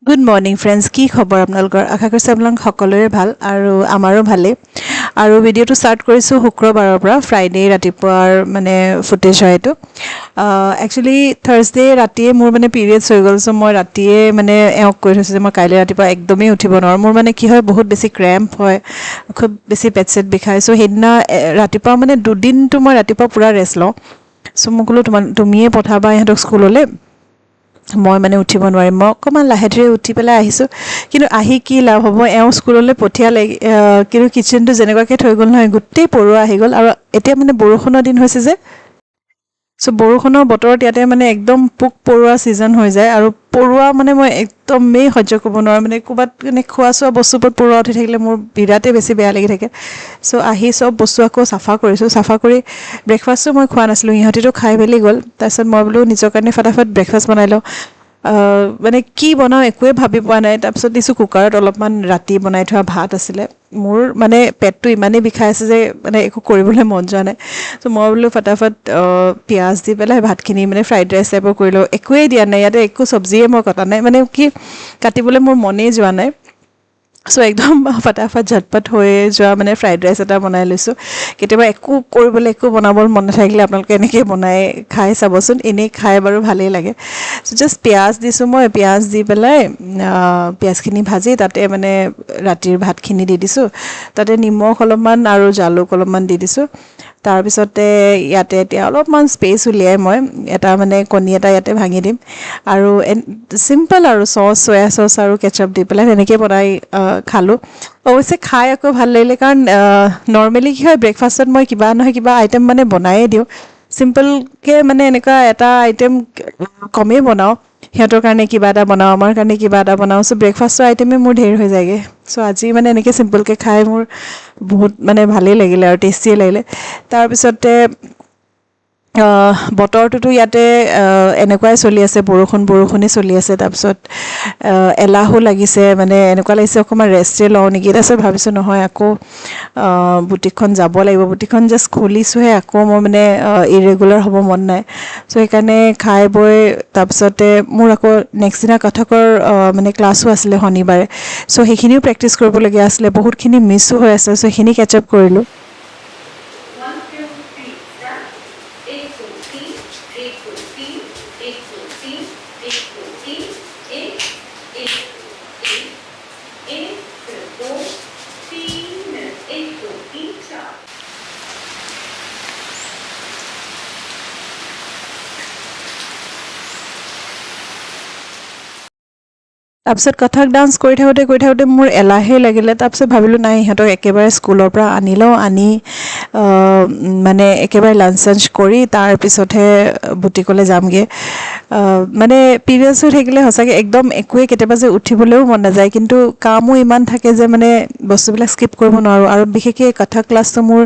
Good morning friends, কি খবৰ আপোনালোকৰ? আশা কৰিছোঁ আপোনালোক সকলোৰে ভাল আৰু আমাৰো ভালেই। আৰু ভিডিঅ'টো ষ্টাৰ্ট কৰিছোঁ শুক্ৰবাৰৰ পৰা, ফ্ৰাইডে ৰাতিপুৱাৰ মানে ফুটেজ হয় এইটো। একচুৱেলি থাৰ্ছডে ৰাতিয়ে মোৰ মানে পিৰিয়ডছ হৈ গ'ল, চ' মই ৰাতিয়ে মানে এওঁক কৈ থৈছোঁ যে মই কাইলৈ ৰাতিপুৱা একদমেই উঠিব নোৱাৰোঁ। মোৰ মানে কি হয়, বহুত বেছি ক্ৰেম্প হয়, খুব বেছি পেট চেট বিষায়। চ' সেইদিনা ৰাতিপুৱা মানে দুদিনটো মই ৰাতিপুৱা পূৰা ৰেষ্ট লওঁ। চ' মোক ক'লো তুমিয়ে পঠাবা ইহঁতক স্কুললৈ, মই মানে উঠিব নোৱাৰিম। মই অকণমান লাহে ধীৰে উঠি পেলাই আহিছোঁ, কিন্তু আহি কি লাভ হ'ব, এওঁ স্কুললৈ পঠিয়ালে, কিন্তু কিটচেনটো যেনেকুৱাকৈ থৈ গ'ল নহয়, গোটেই পৰুৱা আহি গ'ল। আৰু এতিয়া মানে বৰষুণৰ দিন হৈছে যে, চ' বৰষুণৰ বতৰত ইয়াতে মানে একদম পোক পৰুৱা ছিজন হৈ যায়। আৰু পৰুৱা মানে মই একদমেই সহ্য কৰিব নোৱাৰোঁ। মানে ক'ৰবাত মানে খোৱা চোৱা বস্তুবোৰত পৰুৱা উঠি থাকিলে মোৰ বিৰাটেই বেছি বেয়া লাগি থাকে। চ' আহি চব বস্তু আকৌ চাফা কৰিছোঁ। চাফা কৰি ব্ৰেকফাষ্টো মই খোৱা নাছিলোঁ, ইহঁতিতো খাই মেলি গ'ল। তাৰপিছত মই বোলো নিজৰ কাৰণে ফটাফট ব্ৰেকফাষ্ট বনাই লওঁ। মানে কি বনাওঁ একোৱে ভাবি পোৱা নাই। তাৰপিছত দিছোঁ কুকাৰত অলপমান ৰাতি বনাই থোৱা ভাত আছিলে। মোৰ মানে পেটটো ইমানেই বিষাই আছে যে মানে একো কৰিবলৈ মন যোৱা নাই। চ' মই বোলো ফটাফট পিঁয়াজ দি পেলাই ভাতখিনি মানে ফ্ৰাইড ৰাইচ টাইপৰ কৰি লওঁ। একোৱেই দিয়া নাই ইয়াতে, একো চব্জিয়ে মই কটা নাই, মানে কি কাটিবলৈ মোৰ মনেই যোৱা নাই। চ' একদম ফটাফট ঝটপট হৈ যোৱা মানে ফ্ৰাইড ৰাইচ এটা বনাই লৈছোঁ। কেতিয়াবা একো কৰিবলৈ একো বনাবৰ মন নাথাকিলে আপোনালোকে এনেকৈ বনাই খাই চাবচোন, এনেই খাই বাৰু ভালেই লাগে। চ' জাষ্ট পিঁয়াজ দিছোঁ মই, পিঁয়াজ দি পেলাই পিঁয়াজখিনি ভাজি তাতে মানে ৰাতিৰ ভাতখিনি দি দিছোঁ। তাতে নিমখ অলপমান আৰু জালুক অলপমান দি দিছোঁ। তাৰপিছতে ইয়াতে এতিয়া অলপমান স্পেচ উলিয়াই মই এটা মানে কণী এটা ইয়াতে ভাঙি দিম। আৰু চিম্পল আৰু চয়া চচ আৰু কেটচাপ দি পেলাই তেনেকৈ বনাই খালোঁ। অৱশ্যে খাই আকৌ ভাল লাগিলে, কাৰণ নৰ্মেলি কি হয়, ব্ৰেকফাষ্টত মই কিবা নহয় কিবা আইটেম মানে বনায়েই দিওঁ। চিম্পলকৈ মানে এনেকুৱা এটা আইটেম কমেই বনাওঁ। সিহঁতৰ কাৰণে কিবা এটা বনাওঁ, আমাৰ কাৰণে কিবা এটা বনাওঁ। চ' ব্ৰেকফাষ্টৰ আইটেমেই মোৰ ঢেৰ হৈ যায়গৈ। চ' আজি মানে এনেকৈ চিম্পলকৈ খাই মোৰ বহুত মানে ভালেই লাগিলে আৰু টেষ্টিয়ে লাগিলে। তাৰপিছতে বতৰটোতো ইয়াতে এনেকুৱাই চলি আছে, বৰষুণেই চলি আছে। তাৰপিছত এলাহো লাগিছে, মানে এনেকুৱা লাগিছে অকণমান ৰেষ্টে লওঁ নেকি। তাৰপিছত ভাবিছোঁ নহয়, আকৌ বুটিকখন যাব লাগিব। বুটিকখন জাষ্ট খুলিছোঁহে, আকৌ মই মানে ইৰেগুলাৰ হ'ব মন নাই। চ' সেইকাৰণে খাই বৈ তাৰপিছতে মোৰ আকৌ নেক্সট দিনা কথকৰ মানে ক্লাছো আছিলে শনিবাৰে। চ' সেইখিনিও প্ৰেক্টিছ কৰিবলগীয়া আছিলে, বহুতখিনি মিছো হৈ আছে। চ' সেইখিনি কেটচ আপ কৰিলোঁ। তাৰপিছত কথক ডান্স কৰি থাকোঁতে মোৰ এলাহেই লাগিলে। তাৰপিছত ভাবিলোঁ নাই, ইহঁতক একেবাৰে স্কুলৰ পৰা আনি লওঁ, আনি মানে একেবাৰে লাঞ্চ চাঞ্চ কৰি তাৰপিছতহে বুটিকলৈ যামগৈ। মানে পিৰিয়ডছ হৈ থাকিলে সঁচাকৈ একদম একোৱে কেতিয়াবা যে উঠিবলৈও মন নাযায়, কিন্তু কামো ইমান থাকে যে মানে বস্তুবিলাক স্কিপ কৰিব নোৱাৰোঁ। আৰু বিশেষকৈ কথক ক্লাছটো মোৰ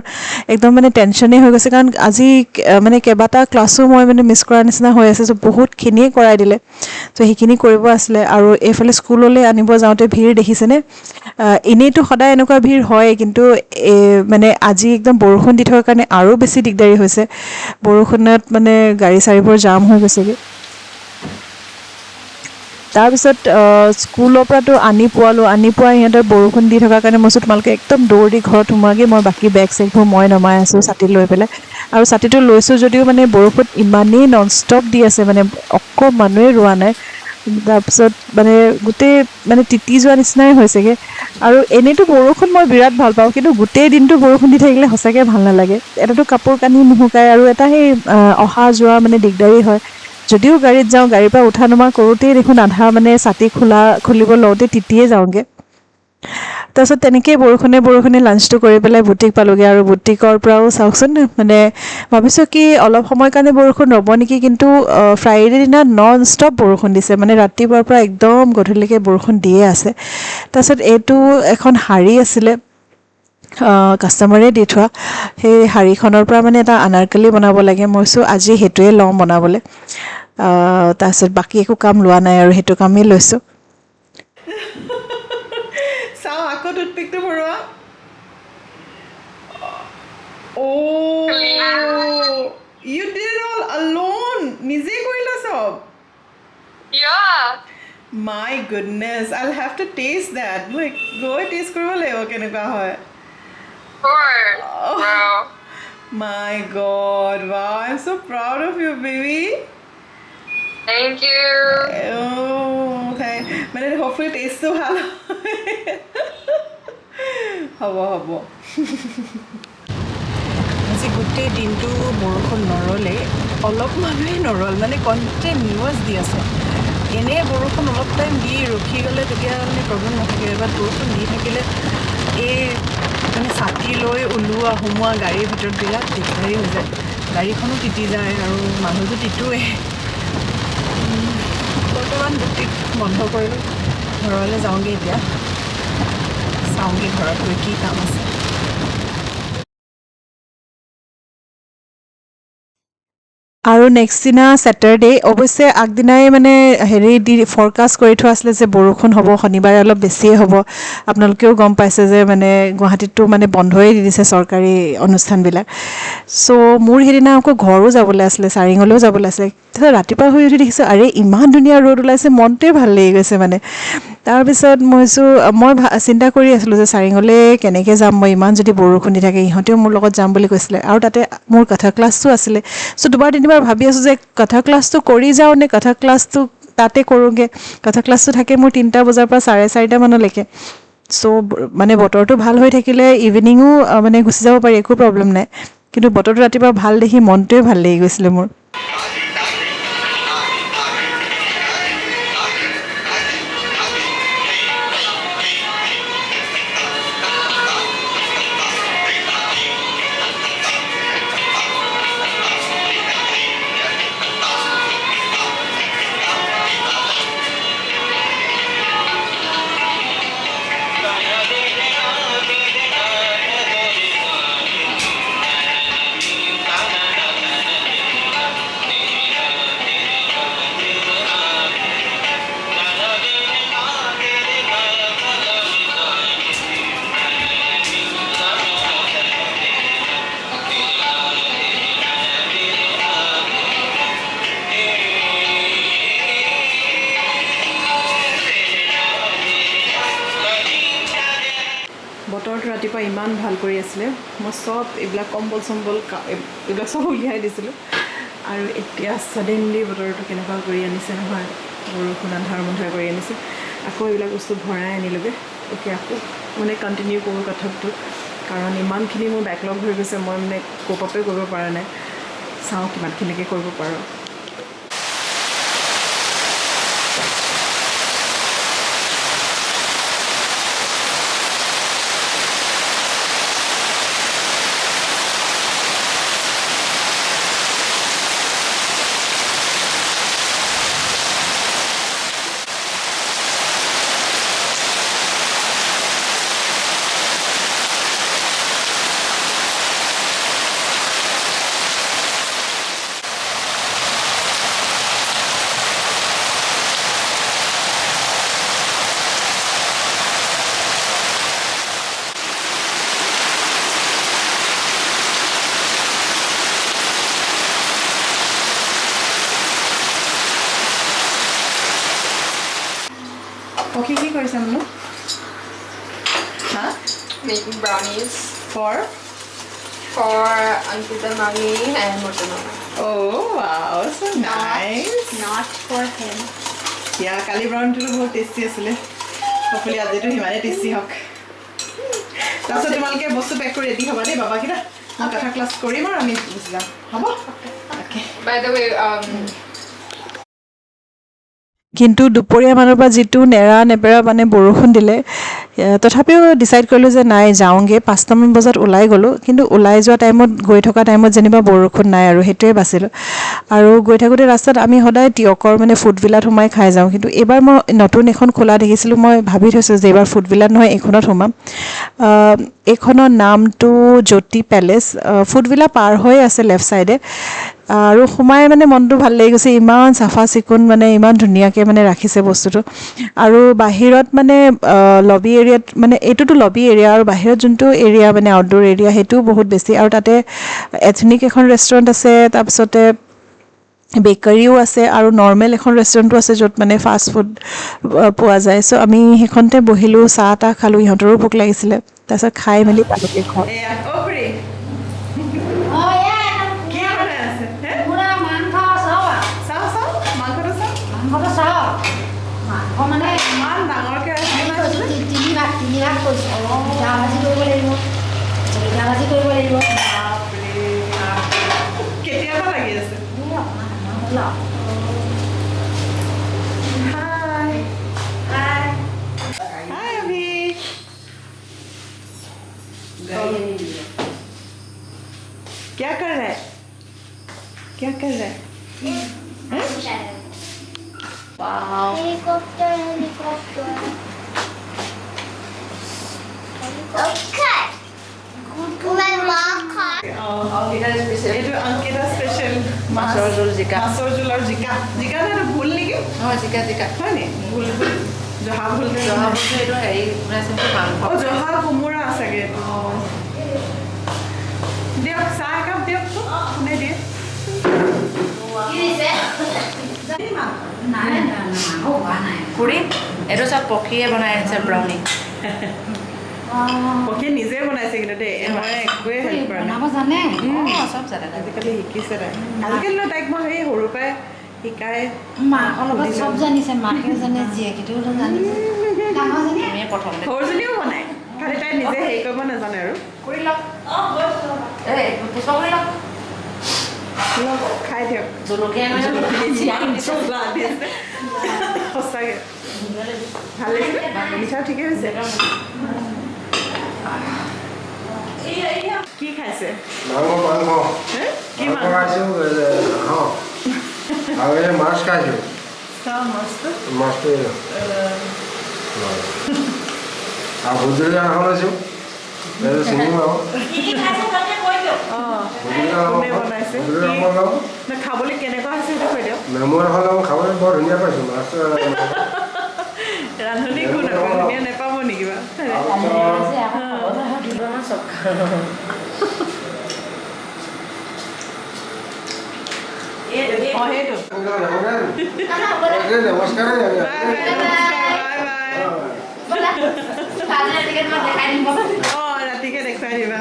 একদম মানে টেনশ্যনেই হৈ গৈছে, কাৰণ আজি মানে কেইবাটা ক্লাছো মই মানে মিছ কৰাৰ নিচিনা হৈ আছে। চ' বহুতখিনিয়ে কৰাই দিলে, চ' সেইখিনি কৰিব আছিলে। আৰু এইফালে স্কুললৈ আনিব যাওঁতে ভিৰ দেখিছেনে? এনেইতো সদায় এনেকুৱা ভিৰ হয়, কিন্তু মানে আজি একদম বৰষুণ দি থকাৰ কাৰণে আৰু বেছি দিগদাৰী হৈছে। বৰষুণত মানে গাড়ী চাৰিবোৰ জাম হৈ গৈছেগৈ। তাৰপিছত স্কুলৰ পৰাতো আনি পোৱাই সিহঁতৰ বৰষুণ দি থকাৰ কাৰণে মই কৈছোঁ তোমালোকে একদম দৌৰি ঘৰত সোমোৱাগৈ, মই বাকী বেগ চেগবোৰ মই নমাই আছোঁ ছাতি লৈ পেলাই। আৰু ছাতিটো লৈছোঁ যদিও মানে বৰষুণ ইমানেই নন ষ্টপ দি আছে, মানে অকণমানোৱে ৰোৱা নাই। তাৰপিছত মানে গোটেই মানে তিতি যোৱা নিচিনাই হৈছেগৈ। আৰু এনেইতো বৰষুণ মই বিৰাট ভাল পাওঁ, কিন্তু গোটেই দিনটো বৰষুণ দি থাকিলে সঁচাকৈ ভাল নালাগে। এটাতো কাপোৰ কানি নুশুকায়, আৰু এটা সেই অহা যোৱা মানে দিগদাৰী হয়। যদিও গাড়ীত যাওঁ, গাড়ীৰ পৰা উঠা নমা কৰোঁতেই দেখোন আধা মানে ছাতি খুলিব লওঁতে তিতিয়ে যাওঁগৈ। তাৰপিছত তেনেকেই বৰষুণে লাঞ্চটো কৰি পেলাই বুটিক পালোঁগৈ। আৰু বুটিকৰ পৰাও চাওকচোন, মানে ভাবিছোঁ কি অলপ সময়ৰ কাৰণে বৰষুণ ৰ'ব নেকি, কিন্তু ফ্ৰাইডে দিনা নন ষ্টপ বৰষুণ দিছে, মানে ৰাতিপুৱাৰ পৰা একদম গধূলিলৈকে বৰষুণ দিয়ে আছে। তাৰপিছত এইটো এখন শাৰী আছিলে, কাষ্টমাৰে দি থোৱা। সেই শাৰীখনৰ পৰা মানে এটা আনাৰকলি বনাব লাগে। মই কৈছোঁ আজি সেইটোৱে লওঁ বনাবলৈ। তাৰপিছত বাকী একো কাম লোৱা নাই আৰু সেইটো কামেই লৈছোঁ। চাওঁ আকৌ টুথপিকটো ভৰোৱা। You did it all alone. নিজে কৰিলা চব? Yeah. My goodness, I'll have to taste that. Like, গৈ টেষ্ট কৰিব লাগিব কেনেকুৱা হয়. Of course, Oh, bro. my God. Wow, I'm so proud of you, baby. Thank you. Oh, okay. মানে hopefully taste ভাল হ'ব হ'ব. আজি গোটেই দিনটো বৰষুণ নৰলে, অলপমানেই নৰল, মানে কণ্টিনিউৱাছ দি আছে. এনেই বৰষুণ অলপ টাইম দি ৰখি গ'লে তেতিয়া মানে প্ৰব্লেম নাথাকে, বাট বৰষুণ দি থাকিলে এই মানে ছাতি লৈ ওলোৱা সোমোৱা গাড়ীৰ ভিতৰত বিৰাট দিগদাৰী হৈ যায়. গাড়ীখনো তিতি যায় আৰু মানুহটো তিতোৱে. বৰ্তমান বুটিক বন্ধ কৰিলোঁ, ঘৰলৈ যাওঁগৈ এতিয়া. চাওঁগৈ ঘৰত গৈ কি কাম আছে. আৰু নেক্সট দিনা ছেটাৰডে, অৱশ্যে আগদিনাই মানে হেৰি দি ফৰকাষ্ট কৰি থোৱা আছিলে যে বৰষুণ হ'ব, শনিবাৰে অলপ বেছিয়ে হ'ব. আপোনালোকেও গম পাইছে যে মানে গুৱাহাটীততো মানে বন্ধই দি দিছে চৰকাৰী অনুষ্ঠানবিলাক. চ' মোৰ সেইদিনা আকৌ ঘৰো যাবলৈ আছিলে, চাৰিঙলৈও যাবলৈ আছিলে. তাৰপিছত ৰাতিপুৱা শুই উঠি দেখিছোঁ, আৰে ইমান ধুনীয়া ৰ'দ ওলাইছে, মনটোৱে ভাল লাগি গৈছে মানে. তাৰপিছত মই চিন্তা কৰি আছিলোঁ যে চাৰিঙলৈ কেনেকৈ যাম মই, ইমান যদি বৰষুণ দি থাকে. ইহঁতেও মোৰ লগত যাম বুলি কৈছিলে আৰু তাতে মোৰ কথক ক্লাছটো আছিলে. চ' দুবাৰ তিনিবাৰ ভাবি আছোঁ যে কথক ক্লাছটো কৰি যাওঁ নে কথক ক্লাছটো তাতে কৰোঁগৈ. কথক ক্লাছটো থাকে মোৰ 3টা বজাৰ পৰা 4:30 মানলৈকে. চ' মানে বতৰটো ভাল হৈ থাকিলে ইভিনিঙো মানে গুচি যাব পাৰি, একো প্ৰব্লেম নাই. কিন্তু বতৰটো ৰাতিপুৱা ভাল দেখি মনটোৱে ভাল লাগি গৈছিলে মোৰ. বতৰটো ৰাতিপুৱা ইমান ভাল কৰি আছিলে, মই চব এইবিলাক কম্বল চম্বল এইবিলাক চব উলিয়াই দিছিলোঁ. আৰু এতিয়া ছাডেনলি বতৰটো কেনেকুৱা কৰি আনিছে নহয়, বৰষুণ আন্ধাৰ মন্ধাৰ কৰি আনিছে. আকৌ এইবিলাক বস্তু ভৰাই আনিলোগৈ. এতিয়া আকৌ মানে কণ্টিনিউ কৰোঁ কথকটো, কাৰণ ইমানখিনি মোৰ বেকলগ হৈ গৈছে, মই মানে ক'প আপে কৰিব পৰা নাই. চাওঁ কিমানখিনিকৈ কৰিব পাৰোঁ. কি কৰিছে মানো? হা? Making brownies For Ankita Mami and Moto Mama. Oh, wow, so nice. Not for him. Yeah, কালি ব্ৰাউনটো বহুত টেষ্টি আছিলে. হপফুলি আজিতো সিমানে টেষ্টি হওক. তাৰপিছত তোমালোকে বস্তু পেক কৰি ৰেডি হ'বা দেই বাবাকেইটা. মই কথা ক্লাছ কৰিম আৰু আমি গুচি যাম, হ'ব? Okay. By the way, কিন্তু দুপৰীয়া মানৰ পৰা যিটো নেৰা নেপেৰা মানে বৰষুণ দিলে, তথাপিও ডিচাইড কৰিলোঁ যে নাই যাওঁগৈ. 5টামান বজাত ওলাই গ'লোঁ, কিন্তু ওলাই যোৱা টাইমত গৈ থকা টাইমত যেনিবা বৰষুণ নাই আৰু সেইটোৱে বাচিলোঁ. আৰু গৈ থাকোঁতে ৰাস্তাত আমি সদায় তিয়কৰ মানে ফুডভিলাত সোমাই খাই যাওঁ, কিন্তু এইবাৰ মই নতুন এখন খোলা দেখিছিলোঁ. মই ভাবি থৈছোঁ যে এইবাৰ ফুডভিলাত নহয় এইখনত সোমাম. এইখনৰ নামটো জ্যোতি পেলেচ. ফুডভিলা পাৰ হৈ আছে লেফ্ট ছাইডে. আৰু সোমাই মানে মনটো ভাল লাগি গৈছে, ইমান চাফা চিকুণ, মানে ইমান ধুনীয়াকৈ মানে ৰাখিছে বস্তুটো. আৰু বাহিৰত মানে লবি এৰিয়াত, মানে এইটোতো লবি এৰিয়া, আৰু বাহিৰত যোনটো এৰিয়া মানে আউটডোৰ এৰিয়া সেইটোও বহুত বেছি. আৰু তাতে এথনিক এখন ৰেষ্টুৰেণ্ট আছে, তাৰপিছতে বেকাৰীও আছে আৰু নৰ্মেল এখন ৰেষ্টুৰেণ্টো আছে য'ত মানে ফাষ্ট ফুড পোৱা যায় চ' আমি সেইখনতে বহিলোঁ চাহ তাহ খালোঁ ইহঁতৰো ভোক লাগিছিলে তাৰপিছত খাই মেলি পালোঁগৈ ঘৰ क्या कर रहा है क्या कर रहा है Helicopter. Okay. My mom called. এইটো অংকিতা স্পেচিয়েল মাছৰ জোল আৰু জিকা জিকা এটা ভুল নেকি হয় নি ভুল জহা ভুল জহা কোমোৰা আছেগে দিয়ক চাহ একাপ দিয়ক কোনে দিয়ে খুৰী এইটো চব পক্ষীয়ে বনাই আছে ব্ৰাউনি পক্ষীয়ে নিজে বনাইছে কিন্তু দেই মই একোৱে হেল্প কৰা নাই চব জানে আজিকালি শিকিছে তাই আজিকালি তাইক মই সেই সৰুৰ পৰাই শিকাই মাকৰ লগত চব জানিছে মাকে জানে জীয়েকেইটাও জানিছে ডাঙৰজনী আমি প্ৰথম সৰুজনীও বনাই খালি তাই নিজে হেৰি কৰিব নাজানে আৰু কৰি লওক এই পুষ্প কৰি লওক খাই দিয়ক জলকীয়া সঁচাকৈ ভাল লাগিছে মিঠাও ঠিকেই হৈছে কি খাইছে কি মাছ খাইছো চাওঁ মাছটো মাছটো আৰু ভুজুলীয়া এখন আছো চিঙিম আৰু কোনে বনাইছে খাবলৈ কেনেকুৱা হৈছে সেইটো কৈ দিয়ক নেমু এখন খাবলৈ বৰ ধুনীয়া পাইছোঁ মাছ ৰান্ধনি কোন ধুনীয়া নেপাব নেকি বা সেইটো নমস্কাৰ ৰাতিকে দেখুৱাই দিবা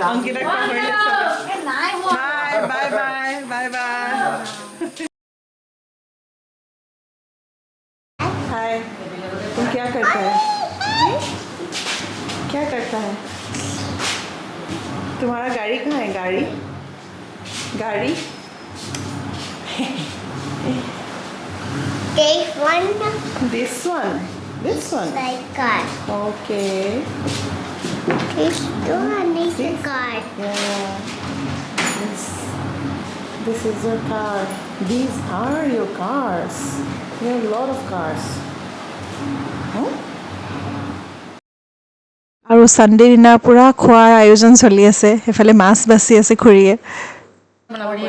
অংকিতাক বাই বাই বাই বাই हाय तुम क्या करता है क्या करता है तुम्हारा गाड़ी कहाँ है गाड़ी गाड़ी Take one this one like car. okay This one is a car. yeah this is your car these are your cars you have a lot of cars আৰু ছানডে দিনাৰ পৰা খোৱাৰ আয়োজন চলি আছে সেইফালে মাছ বাচি আছে খুৰীয়ে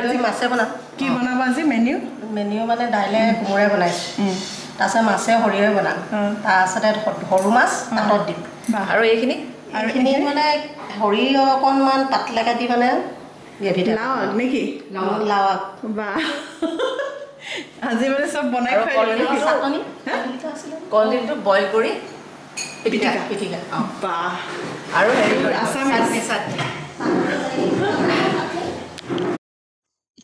আজি মাছে বনাম কি বনাবা আজি মেনু মেনিউ মানে দাইলে কোমোৰে বনাইছোঁ তাৰপিছত মাছে সৰিয়হে বনাম তাৰপিছতে সৰু মাছ পাতত দিম আৰু এইখিনি মানে সৰিয়হ অকণমান পাতলাকৈ দি মানে গ্ৰেভিটা লাও নেকি লাও বা আজি মানে চব বনাই খাই চাটনি কলডিলটো বইল কৰি পিটিকা বা আৰু হেৰি আছামিজ চাটনি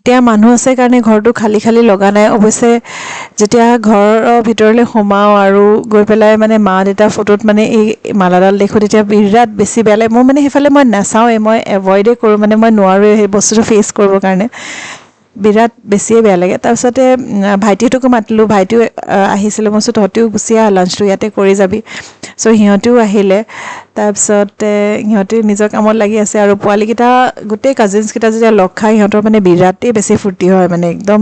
এতিয়া মানুহ আছে কাৰণে ঘৰটো খালী খালী লগা নাই অৱশ্যে যেতিয়া ঘৰৰ ভিতৰলৈ সোমাওঁ আৰু গৈ পেলাই মানে মা দেউতাৰ ফটোত মানে এই মালাডাল দেখোঁ তেতিয়া বিৰাট বেছি বেয়া লাগে মোৰ মানে সেইফালে মই নাচাওঁৱেই মই এভইডেই কৰোঁ মানে মই নোৱাৰোৱেই সেই বস্তুটো ফেচ কৰিবৰ কাৰণে বিৰাট বেছিয়ে বেয়া লাগে তাৰপিছতে ভাইটিহঁতকো মাতিলোঁ ভাইটিও আহিছিলে মই কৈছোঁ তহঁতিও গুচি আহ লাঞ্চটো ইয়াতে কৰি যাবি চ' সিহঁতেও আহিলে তাৰপিছতে সিহঁতে নিজৰ কামত লাগি আছে আৰু পোৱালীকেইটা গোটেই কাজিনছকেইটা যেতিয়া লগ খাই সিহঁতৰ মানে বিৰাটেই বেছি ফূৰ্তি হয় মানে একদম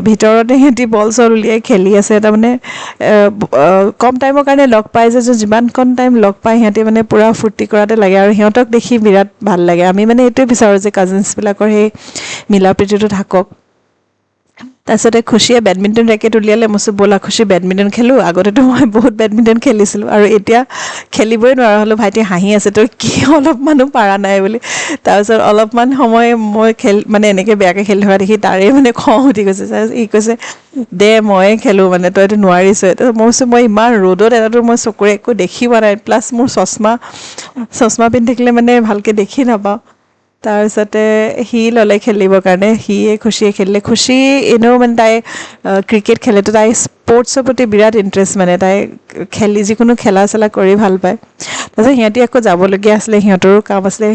ভিতৰতে সিহঁতি বল চল উলিয়াই খেলি আছে তাৰমানে কম টাইমৰ কাৰণে লগ পাই যে যিমান কম টাইম লগ পাই সিহঁতি মানে পূৰা ফূৰ্তি কৰাতে লাগে আৰু সিহঁতক দেখি বিৰাট ভাল লাগে আমি মানে এইটোৱে বিচাৰোঁ যে কাজিনছবিলাকৰ সেই মিলা প্ৰীতিটো থাকক তাৰপিছতে খুশীয়ে বেডমিণ্টন ৰেকেট উলিয়ালে মই কৈছোঁ ব'লা খুশী বেডমিণ্টন খেলোঁ আগতেতো মই বহুত বেডমিণ্টন খেলিছিলোঁ আৰু এতিয়া খেলিবই নোৱাৰা হ'লোঁ ভাইটি হাঁহি আছে তই কি অলপমানো পাৰা নাই বুলি তাৰপিছত অলপমান সময় মই মানে এনেকৈ বেয়াকৈ খেলি থকা দেখি তাৰে মানে খং উঠি গৈছে তাৰপিছত ই কৈছে দে ময়ে খেলোঁ মানে তইতো নোৱাৰিছই মই কৈছোঁ মই ইমান ৰ'দত এটাতো মই চকুৰে একো দেখি পোৱা নাই প্লাছ মোৰ চশমা পিন্ধি থাকিলে মানে ভালকৈ দেখি নাপাওঁ তাৰপিছতে সি ল'লে খেলিবৰ কাৰণে খুশীয়ে খেলিলে খুশী এনেও মানে তাই ক্ৰিকেট খেলে তো তাই স্পৰ্টছৰ প্ৰতি বিৰাট ইণ্টাৰেষ্ট মানে তাই যিকোনো খেলা চেলা কৰি ভাল পায় তাৰপিছত সিহঁতি আকৌ যাবলগীয়া আছিলে সিহঁতৰো কাম আছিলে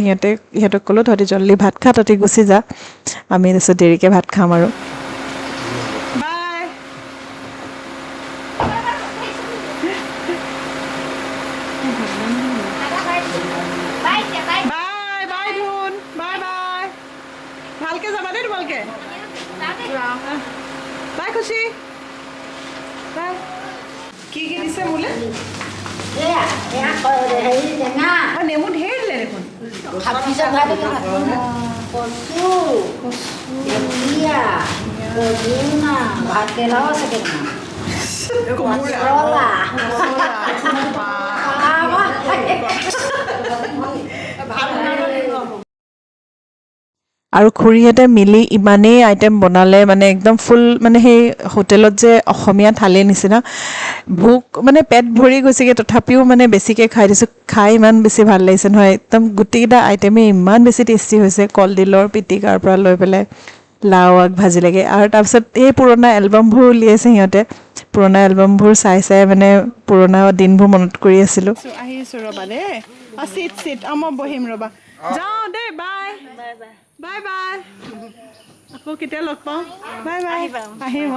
সিহঁতক ক'লোঁ তহঁতি জল্দি ভাত খা তহঁতি গুচি যা আমি তাৰপিছত দেৰিকৈ ভাত খাম আৰু বাই বাই বাই ধুন বাই বাই ভালকে যাবা দেই তোমালোকে বাই খুশী বাই কি দিছে মোলে নেমু ঢেৰ দিলে দেখোন ভাতকেৰেলাও আছে আৰু খুৰীহঁতে মিলি ইমানেই আইটেম বনালে মানে একদম ফুল মানে সেই হোটেলত যে অসমীয়া থালিৰ নিচিনা ভোক মানে পেট ভৰি গৈছেগৈ তথাপিও মানে বেছিকৈ খাই দিছোঁ খাই ইমান বেছি ভাল লাগিছে নহয় একদম গোটেইকেইটা আইটেমেই ইমান বেছি টেষ্টি হৈছে কলডিলৰ পিটিকাৰ পৰা লৈ পেলাই লাও আগ ভাজিলেগৈ আৰু তাৰপিছত এই পুৰণা এলবামবোৰ উলিয়াইছে সিহঁতে পুৰণা এলবামবোৰ চাই মানে পুৰণা দিনবোৰ মনত কৰি আছিলোঁ আহিছোঁ ৰ'বা দেই চিট মই বহিম ৰ'বা যাওঁ দেই বাই বাই বাই আকৌ কেতিয়া লগ পাওঁ বাই বাই আহিম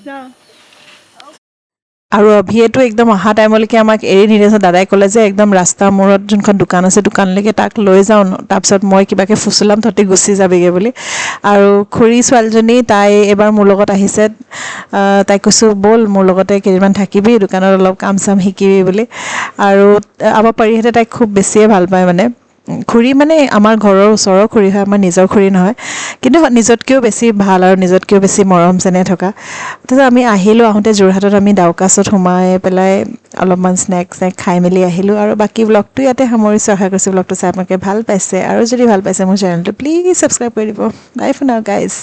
যাওঁ আৰু অভিয়েতো একদম অহা টাইমলৈকে আমাক এৰি নিদিয়ে দাদাই ক'লে যে একদম ৰাস্তাৰ মূৰত যোনখন দোকান আছে দোকানলৈকে তাক লৈ যাওঁ তাৰপিছত মই কিবাকৈ ফুচুলাম তহঁতি গুচি যাবিগৈ বুলি আৰু খুৰী ছোৱালীজনী তাই এবাৰ মোৰ লগত আহিছে তাইক কৈছোঁ ব'ল মোৰ লগতে কেইদিনমান থাকিবি দোকানত অলপ কাম চাম শিকিবি বুলি আৰু আমাৰ পাৰিহঁতে তাইক খুব বেছিয়ে ভাল পায় মানে খুৰী মানে আমাৰ ঘৰৰ ওচৰৰ খুৰী হয় আমাৰ নিজৰ খুৰী নহয় কিন্তু নিজতকৈও বেছি ভাল আৰু নিজতকৈও বেছি মৰম চেনেহ থকা তাৰপিছত আমি আহিলোঁ আহোঁতে যোৰহাটত আমি ডাউকাছত সোমাই পেলাই অলপমান স্নেক খাই মেলি আহিলোঁ আৰু বাকী ব্লগটো ইয়াতে সামৰিছোঁ আশা কৰিছোঁ ব্লগটো চাই আপোনালোকে ভাল পাইছে আৰু যদি ভাল পাইছে মোৰ চেনেলটো প্লিজ ছাবস্ক্ৰাইব কৰি দিব বাই ফৰ নাও গাইজ